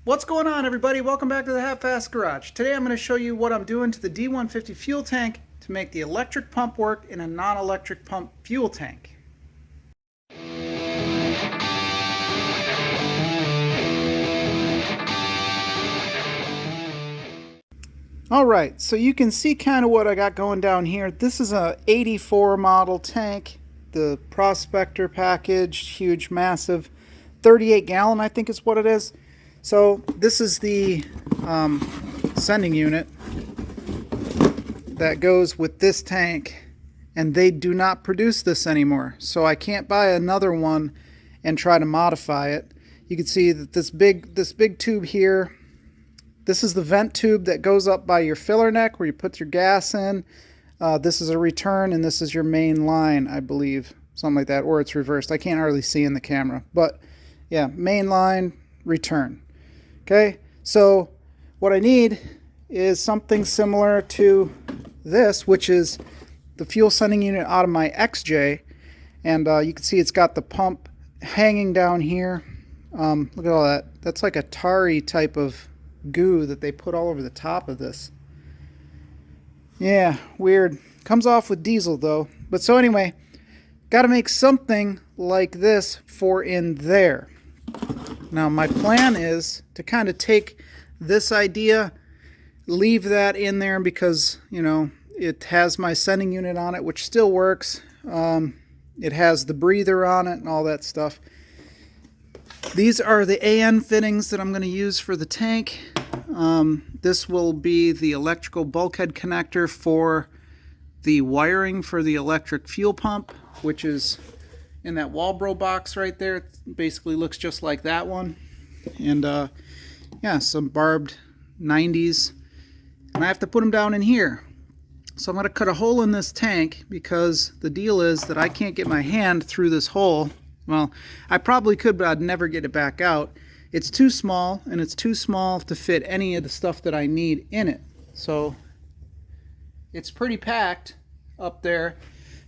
What's going on, everybody? Welcome back to the Half-Fast Garage. Today I'm going to show you what I'm doing to the D150 fuel tank to make the electric pump work in a non-electric pump fuel tank. Alright, so you can see kind of what I got going down here. This is a 84 model tank, the Prospector package, huge, massive, 38 gallon I think is what it is. So this is the sending unit that goes with this tank, and they do not produce this anymore. So I can't buy another one and try to modify it. You can see that this big tube here, this is the vent tube that goes up by your filler neck where you put your gas in. This is a return, and this is your main line, I believe, something like that, or it's reversed. I can't hardly see in the camera, but yeah, main line, return. Okay, so what I need is something similar to this, which is the fuel sending unit out of my XJ, and you can see it's got the pump hanging down here. Look at all that. That's like a tarry type of goo that they put all over the top of this. Yeah, weird. Comes off with diesel though. But so anyway, got to make something like this for in there. Now my plan is to kind of take this idea, leave that in there because, you know, it has my sending unit on it, which still works. It has the breather on it and all that stuff. These are the AN fittings that I'm going to use for the tank. This will be the electrical bulkhead connector for the wiring for the electric fuel pump, which is in that Walbro box right there. It basically looks just like that one. And yeah, some barbed 90s. And I have to put them down in here. So I'm going to cut a hole in this tank because the deal is that I can't get my hand through this hole. Well, I probably could, but I'd never get it back out. It's too small, and it's too small to fit any of the stuff that I need in it. So it's pretty packed up there.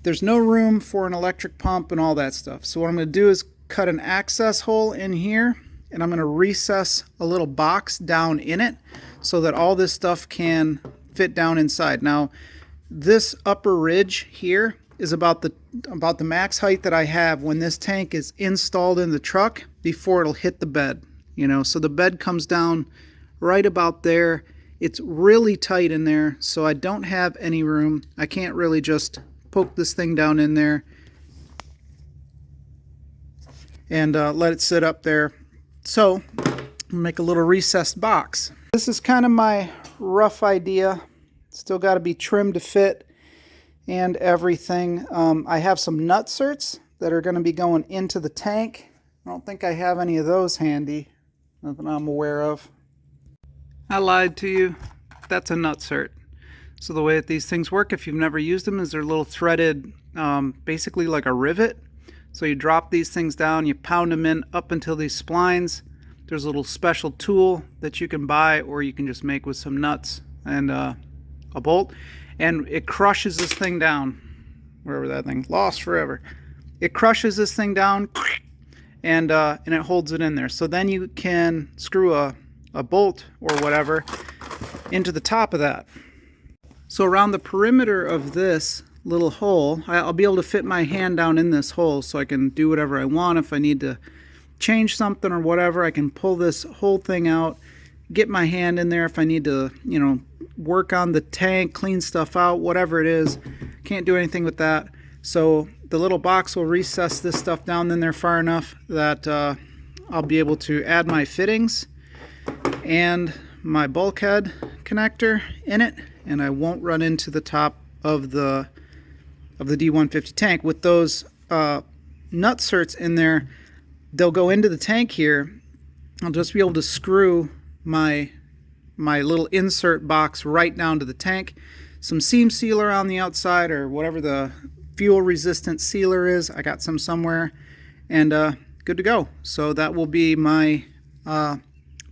There's no room for an electric pump and all that stuff. So what I'm going to do is cut an access hole in here, and I'm going to recess a little box down in it so that all this stuff can fit down inside. Now, this upper ridge here is about the max height that I have when this tank is installed in the truck before it'll hit the bed. You know, so the bed comes down right about there. It's really tight in there, so I don't have any room. I can't really just poke this thing down in there and let it sit up there. So make a little recessed box. This is kind of my rough idea. Still got to be trimmed to fit and everything. I have some Nutserts that are going to be going into the tank. I don't think I have any of those handy. Nothing I'm aware of. I lied to you. That's a Nutsert. So the way that these things work, if you've never used them, is they're little threaded, basically like a rivet. So you drop these things down, you pound them in up until these splines. There's a little special tool that you can buy, or you can just make with some nuts and a bolt, and it crushes this thing down. Wherever that thing, lost forever. It crushes this thing down, and it holds it in there. So then you can screw a bolt or whatever into the top of that. So around the perimeter of this little hole, I'll be able to fit my hand down in this hole so I can do whatever I want. If I need to change something or whatever, I can pull this whole thing out, get my hand in there. If I need to, you know, work on the tank, clean stuff out, whatever it is, can't do anything with that. So the little box will recess this stuff down in there far enough that I'll be able to add my fittings and my bulkhead connector in it, and I won't run into the top of the D150 tank. With those Nutserts in there, they'll go into the tank here. I'll just be able to screw my little insert box right down to the tank. Some seam sealer on the outside, or whatever the fuel resistant sealer is. I got some somewhere, and good to go. So that will be my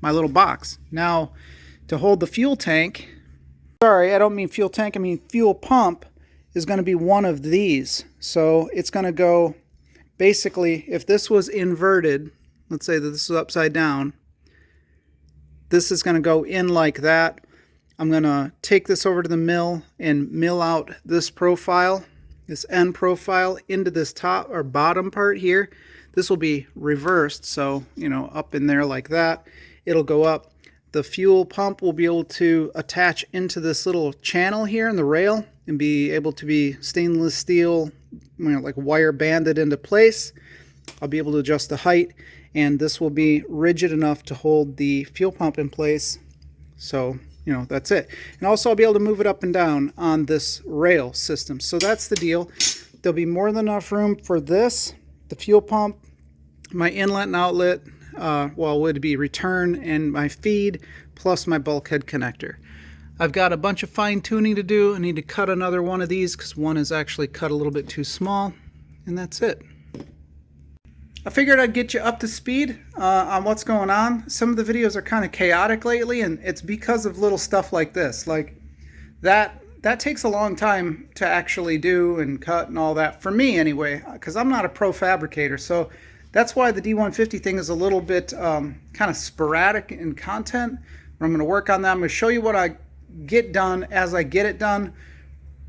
my little box. Now, to hold the fuel tank, sorry, I don't mean fuel tank, I mean fuel pump, is going to be one of these. So it's going to go, basically, if this was inverted, let's say that this is upside down, This is going to go in like that. I'm going to take this over to the mill and mill out this profile, this end profile, into this top or bottom part here. This will be reversed, so, you know, up in there like that. It'll go up. The fuel pump will be able to attach into this little channel here in the rail and be able to be stainless steel, you know, like wire banded into place. I'll be able to adjust the height, and this will be rigid enough to hold the fuel pump in place. So, you know, that's it. And also I'll be able to move it up and down on this rail system. So that's the deal. There'll be more than enough room for this, the fuel pump, my inlet and outlet, would be return, and my feed, plus my bulkhead connector. I've got a bunch of fine tuning to do. I need to cut another one of these because one is actually cut a little bit too small, and that's it. I figured I'd get you up to speed on what's going on. Some of the videos are kind of chaotic lately, and it's because of little stuff like this. Like that takes a long time to actually do and cut and all that, for me anyway, because I'm not a pro fabricator. So that's why the D150 thing is a little bit kind of sporadic in content. I'm going to work on that. I'm going to show you what I get done as I get it done,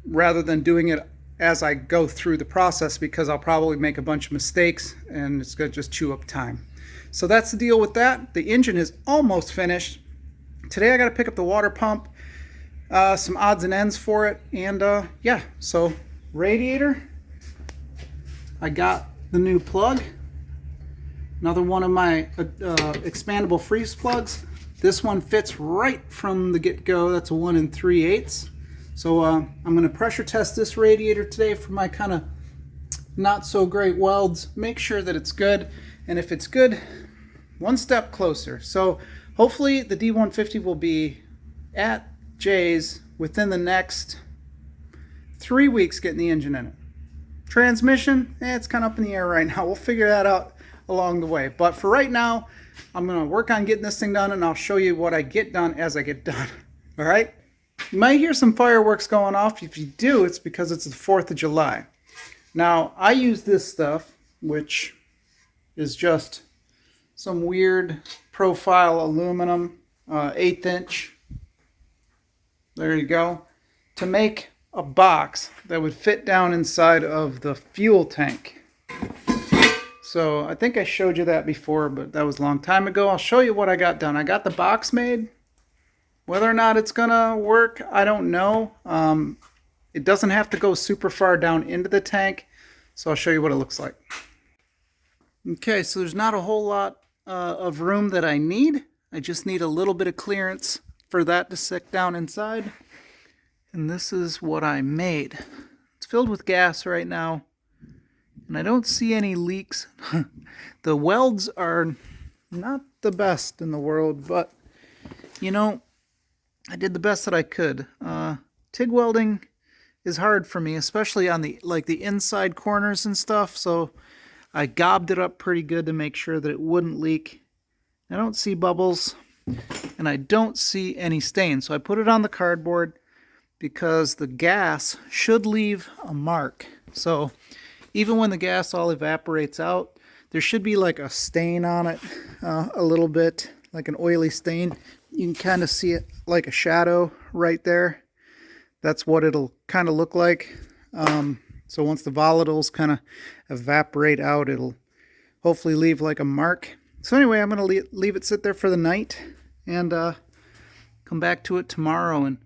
rather than doing it as I go through the process, because I'll probably make a bunch of mistakes and it's going to just chew up time. So that's the deal with that. The engine is almost finished. Today I got to pick up the water pump, some odds and ends for it, and yeah, so radiator, I got the new plug, another one of my expandable freeze plugs. This one fits right from the get-go. That's a 1 3/8. So I'm going to pressure test this radiator today for my kind of not so great welds. Make sure that it's good, and if it's good, one step closer. So hopefully the D150 will be at Jay's within the next 3 weeks getting the engine in it. Transmission, it's kind of up in the air right now. We'll figure that out along the way. But for right now, I'm going to work on getting this thing done, and I'll show you what I get done as I get done. All right? You might hear some fireworks going off. If you do, it's because it's the 4th of July. Now, I use this stuff, which is just some weird profile aluminum, 1/8 inch. There you go. To make a box that would fit down inside of the fuel tank. So I think I showed you that before, but that was a long time ago. I'll show you what I got done. I got the box made. Whether or not it's gonna work, I don't know. It doesn't have to go super far down into the tank, so I'll show you what it looks like. Okay, so there's not a whole lot of room that I need. I just need a little bit of clearance for that to sit down inside. And this is what I made. It's filled with gas right now, and I don't see any leaks. The welds are not the best in the world, but you know, I did the best that I could. TIG welding is hard for me, especially on the inside corners and stuff, so I gobbed it up pretty good to make sure that it wouldn't leak. I don't see bubbles, and I don't see any stains, so I put it on the cardboard because the gas should leave a mark. So even when the gas all evaporates out, there should be like a stain on it, a little bit, like an oily stain. You can kind of see it like a shadow right there. That's what it'll kind of look like. So once the volatiles kind of evaporate out, it'll hopefully leave like a mark. So anyway, I'm going to leave it sit there for the night and come back to it tomorrow and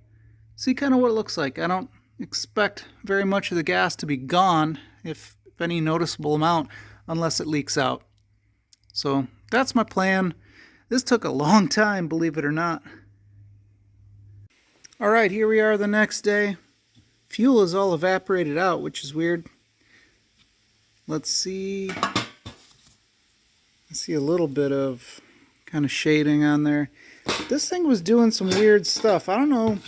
see kind of what it looks like. I don't expect very much of the gas to be gone, if any noticeable amount, unless it leaks out. So that's my plan. This took a long time, believe it or not. All right, here we are the next day. Fuel is all evaporated out, which is weird. Let's see. I see a little bit of kind of shading on there. This thing was doing some weird stuff. I don't know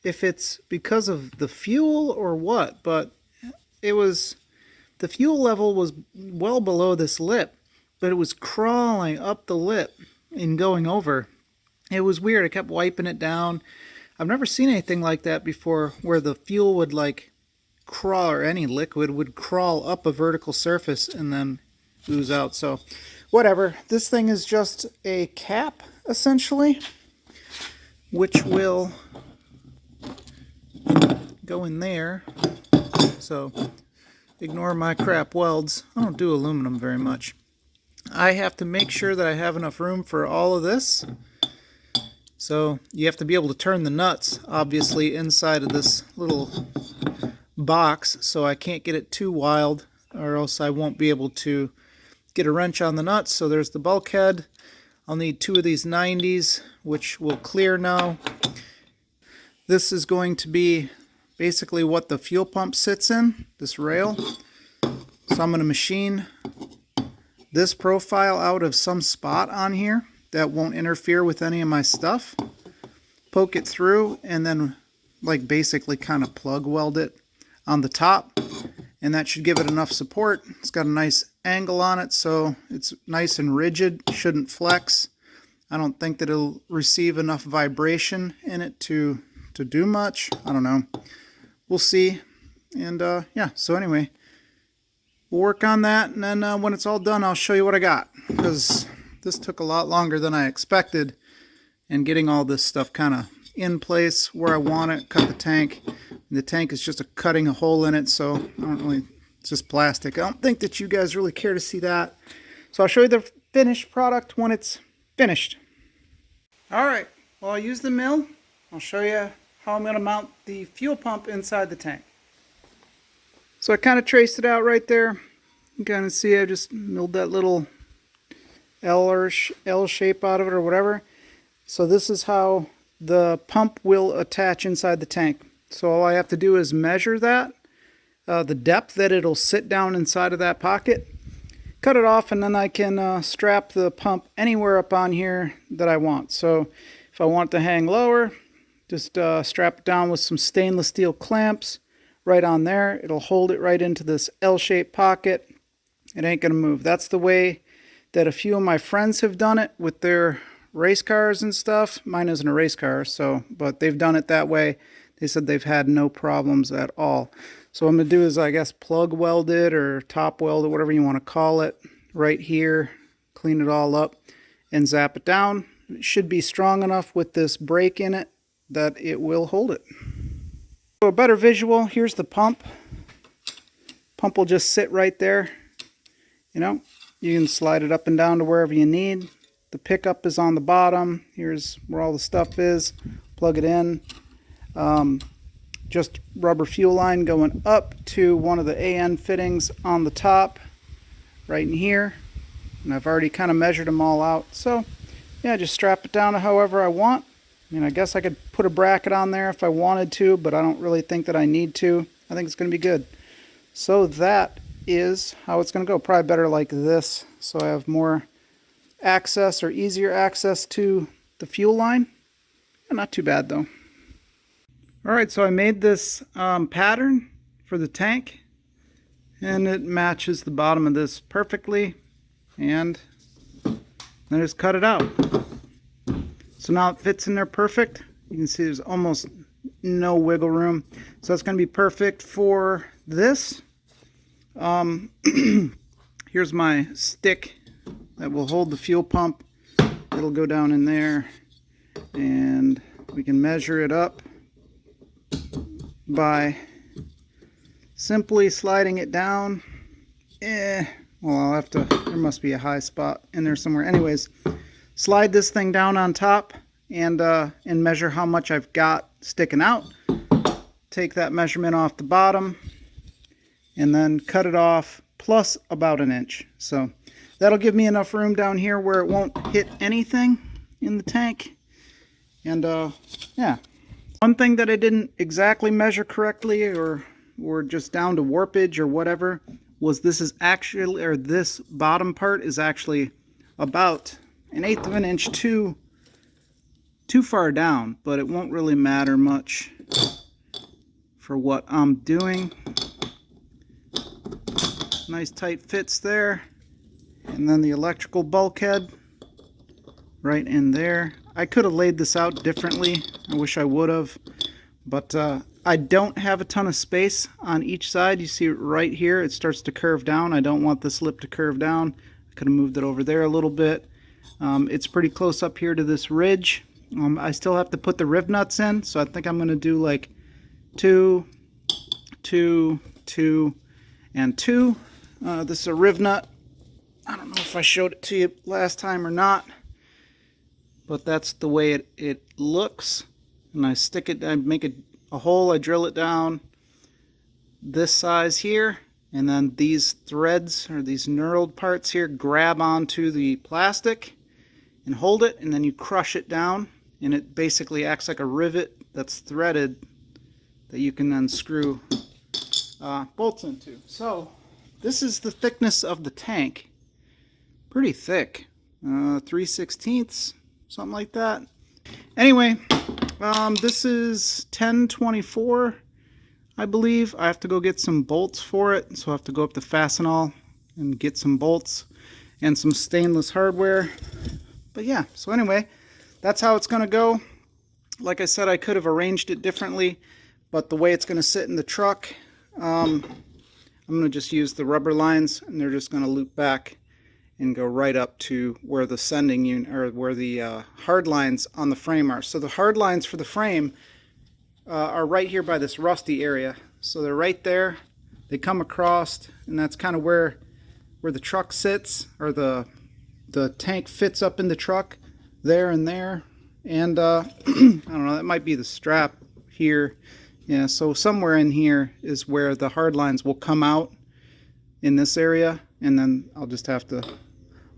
if it's because of the fuel or what, but it was, the fuel level was well below this lip, but it was crawling up the lip and going over. It was weird. I kept wiping it down. I've never seen anything like that before, where the fuel would like crawl, or any liquid would crawl up a vertical surface and then ooze out. So whatever. This thing is just a cap essentially, which will go in there. So ignore my crap welds. I don't do aluminum very much. I have to make sure that I have enough room for all of this. So you have to be able to turn the nuts, obviously, inside of this little box, so I can't get it too wild, or else I won't be able to get a wrench on the nuts. So there's the bulkhead. I'll need 2 of these 90s, which will clear now. This is going to be basically what the fuel pump sits in, this rail. So I'm going to machine this profile out of some spot on here that won't interfere with any of my stuff. Poke it through and then like basically kind of plug weld it on the top, and that should give it enough support. It's got a nice angle on it, so it's nice and rigid, shouldn't flex. I don't think that it'll receive enough vibration in it to do much. I don't know. We'll see. And yeah, so anyway, we'll work on that, and then when it's all done, I'll show you what I got, because this took a lot longer than I expected, and getting all this stuff kind of in place where I want it. Cut the tank. The tank is just cutting a hole in it, so I don't really, it's just plastic. I don't think that you guys really care to see that. So I'll show you the finished product when it's finished. Alright, well, I'll use the mill. I'll show you how I'm going to mount the fuel pump inside the tank. So I kind of traced it out right there. You can kind of see I just milled that little L shape out of it or whatever. So this is how the pump will attach inside the tank. So all I have to do is measure that, the depth that it'll sit down inside of that pocket, cut it off, and then I can strap the pump anywhere up on here that I want. So if I want it to hang lower, just strap it down with some stainless steel clamps right on there. It'll hold it right into this L-shaped pocket. It ain't gonna move. That's the way that a few of my friends have done it with their race cars and stuff. Mine isn't a race car, so, but they've done it that way. They said they've had no problems at all. So what I'm going to do is, I guess, plug weld it or top weld it, whatever you want to call it, right here, clean it all up, and zap it down. It should be strong enough with this brake in it that it will hold it. For a better visual, here's the pump. Pump will just sit right there. You know, you can slide it up and down to wherever you need. The pickup is on the bottom. Here's where all the stuff is. Plug it in. Just rubber fuel line going up to one of the AN fittings on the top, right in here. And I've already kind of measured them all out. So yeah, just strap it down to however I want. I mean, I guess I could put a bracket on there if I wanted to, but I don't really think that I need to. I think it's going to be good. So that is how it's going to go. Probably better like this, so I have more access or easier access to the fuel line. Not too bad though. Alright, so I made this pattern for the tank, and it matches the bottom of this perfectly, and I just cut it out. So now it fits in there perfect. You can see there's almost no wiggle room. So that's going to be perfect for this. Here's my stick that will hold the fuel pump. It'll go down in there, and we can measure it up by simply sliding it down. Well, I'll have to, there must be a high spot in there somewhere. Anyways, slide this thing down on top and measure how much I've got sticking out. Take that measurement off the bottom and then cut it off plus about an inch. So that'll give me enough room down here where it won't hit anything in the tank. And yeah. One thing that I didn't exactly measure correctly, or just down to warpage or whatever, was this is actually, or this bottom part is actually about 1/8 of an inch too far down, but it won't really matter much for what I'm doing. Nice tight fits there. And then the electrical bulkhead right in there. I could have laid this out differently. I wish I would have, but I don't have a ton of space on each side. You see right here, it starts to curve down. I don't want this lip to curve down. I could have moved it over there a little bit. It's pretty close up here to this ridge. I still have to put the riv nuts in, so I think I'm going to do like 2, 2, 2, and 2. This is a riv nut. I don't know if I showed it to you last time or not, but that's the way it looks. And I stick it, I make a hole, I drill it down this size here, and then these threads, or these knurled parts here, grab onto the plastic and hold it, and then you crush it down, and it basically acts like a rivet that's threaded that you can then screw bolts into. So this is the thickness of the tank. Pretty thick, 3/16, something like that. Anyway, this is 1024, I believe. I have to go get some bolts for it, so I have to go up to Fastenal and get some bolts and some stainless hardware. But yeah, so anyway, that's how it's going to go. Like I said, I could have arranged it differently, but the way it's going to sit in the truck, I'm going to just use the rubber lines, and they're just going to loop back and go right up to where the sending unit, or where the hard lines on the frame are. So the hard lines for the frame are right here by this rusty area. So they're right there. They come across, and that's kind of where the truck sits, or the tank fits up in the truck, there and there. And I don't know, that might be the strap here. Yeah, so somewhere in here is where the hard lines will come out in this area, and then I'll just have to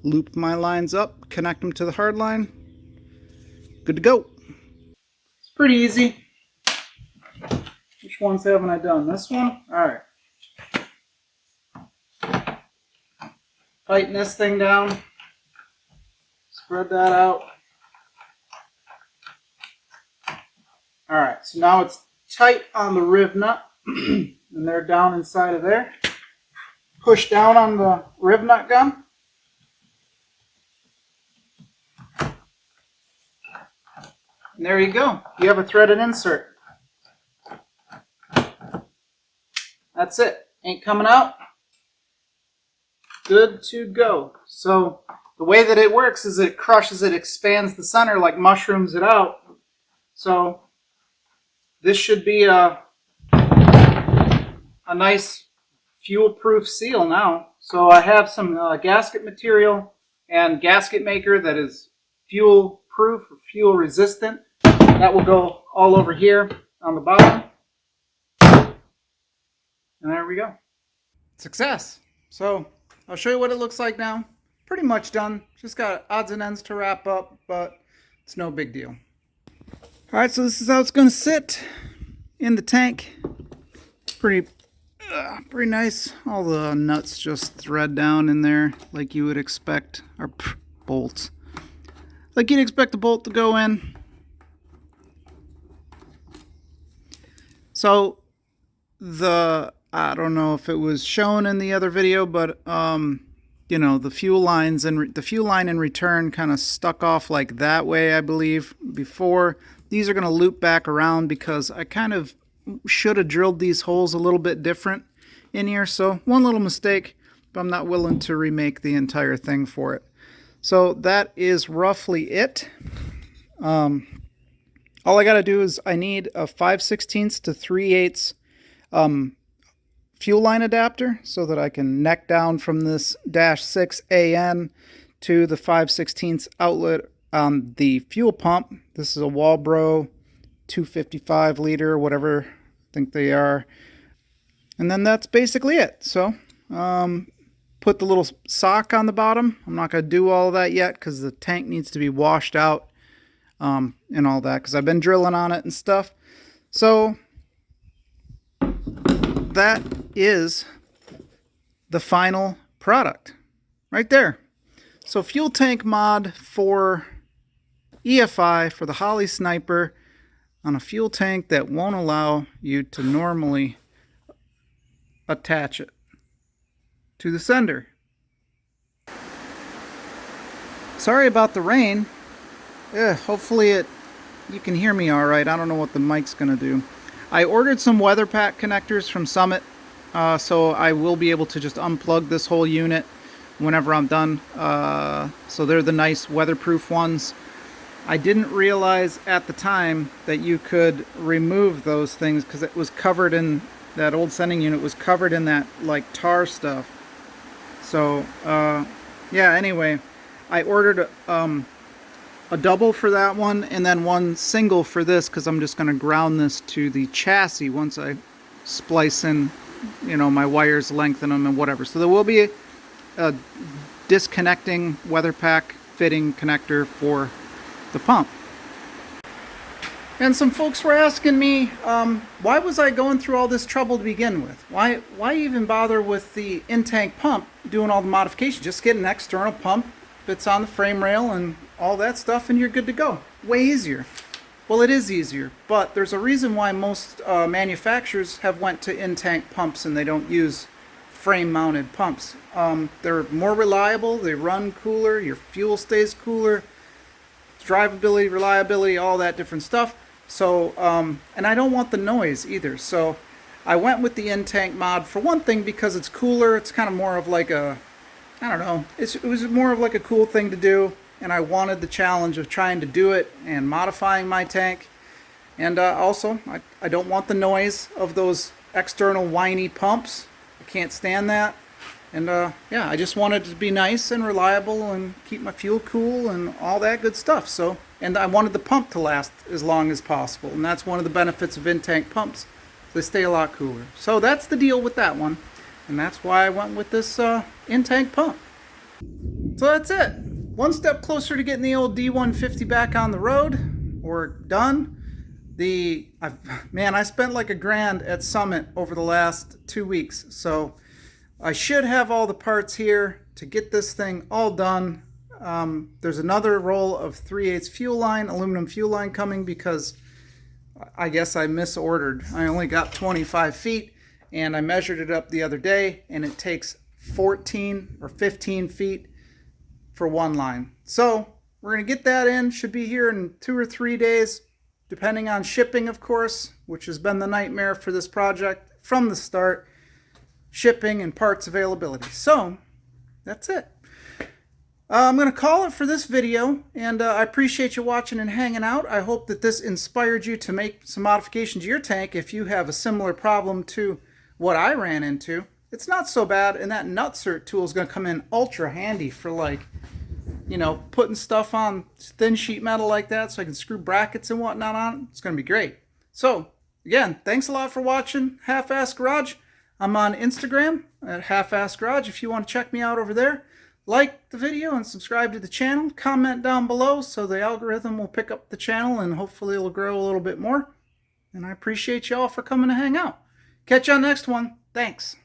loop my lines up, connect them to the hard line. Good to go. It's pretty easy. Which ones haven't I done? This one? Alright. Tighten this thing down. Spread that out. Alright, so now it's tight on the riv nut. And they're down inside of there. Push down on the riv nut gun. And there you go. You have a threaded insert. That's it. Ain't coming out. Good to go. So the way that it works is it crushes it, expands the center, like mushrooms it out. So this should be a nice fuel-proof seal now. So I have some gasket material and gasket maker that is fuel-proof or fuel-resistant. That will go all over here on the bottom. And there we go. Success. So I'll show you what it looks like now. Pretty much done. Just got odds and ends to wrap up, but it's no big deal. Alright, so this is how it's going to sit in the tank. Pretty nice. All the nuts just thread down in there like you would expect. Or bolts. Like you'd expect a bolt to go in. So I don't know if it was shown in the other video, but you know, the fuel lines and the fuel line in return kind of stuck off like that way, I believe, before. These are going to loop back around because I kind of should have drilled these holes a little bit different in here. So one little mistake, but I'm not willing to remake the entire thing for it. So that is roughly it. All I got to do is I need a 5/16 to 3/8 fuel line adapter so that I can neck down from this -6 AN to the 5/16 outlet on the fuel pump. This is a Walbro 255 liter, whatever I think they are. And then that's basically it. So put the little sock on the bottom. I'm not going to do all of that yet because the tank needs to be washed out and all that, because I've been drilling on it and stuff. So that is the final product right there. So fuel tank mod for EFI for the Holley Sniper on a fuel tank that won't allow you to normally attach it to the sender. Sorry about the rain. Hopefully you can hear me all right. I don't know what the mic's gonna do. I ordered some weather pack connectors from Summit, so I will be able to just unplug this whole unit whenever I'm done. So they're the nice weatherproof ones. I didn't realize at the time that you could remove those things because it was covered in, that old sending unit was covered in that like tar stuff. So yeah, anyway, I ordered a double for that one and then one single for this because I'm just going to ground this to the chassis once I splice in, you know, my wires, lengthen them and whatever. So there will be a disconnecting weather pack fitting connector for the pump. And some folks were asking me, why was I going through all this trouble to begin with? Why even bother with the in-tank pump, doing all the modifications? Just get an external pump, fits on the frame rail and all that stuff, and you're good to go. Way easier. Well, it is easier, but there's a reason why most manufacturers have went to in-tank pumps and they don't use frame-mounted pumps. They're more reliable, they run cooler, your fuel stays cooler, drivability, reliability, all that different stuff. So, and I don't want the noise either. So I went with the in-tank mod for one thing because it's cooler. It's kind of more of like a, I don't know, it was more of like a cool thing to do. And I wanted the challenge of trying to do it and modifying my tank. And also, I don't want the noise of those external whiny pumps. I can't stand that. And yeah, I just wanted it to be nice and reliable and keep my fuel cool and all that good stuff. So, and I wanted the pump to last as long as possible. And that's one of the benefits of in-tank pumps. They stay a lot cooler. So that's the deal with that one. And that's why I went with this in-tank pump. So that's it. One step closer to getting the old D150 back on the road, or done. Man, I spent like $1,000 at Summit over the last 2 weeks. So I should have all the parts here to get this thing all done. There's another roll of 3/8 fuel line, aluminum fuel line coming because I guess I misordered. I only got 25 feet and I measured it up the other day and it takes 14 or 15 feet for one line. So we're going to get that in. Should be here in 2 or 3 days, depending on shipping, of course, which has been the nightmare for this project from the start. Shipping and parts availability. So that's it. I'm going to call it for this video, and I appreciate you watching and hanging out. I hope that this inspired you to make some modifications to your tank if you have a similar problem to what I ran into. It's not so bad, and that Nutsert tool is going to come in ultra handy for, like, you know, putting stuff on thin sheet metal like that so I can screw brackets and whatnot on it. It's going to be great. So again, thanks a lot for watching Half-Assed Garage. I'm on Instagram at Half-Assed Garage if you want to check me out over there. Like the video and subscribe to the channel. Comment down below so the algorithm will pick up the channel and hopefully it'll grow a little bit more. And I appreciate y'all for coming to hang out. Catch you on the next one. Thanks.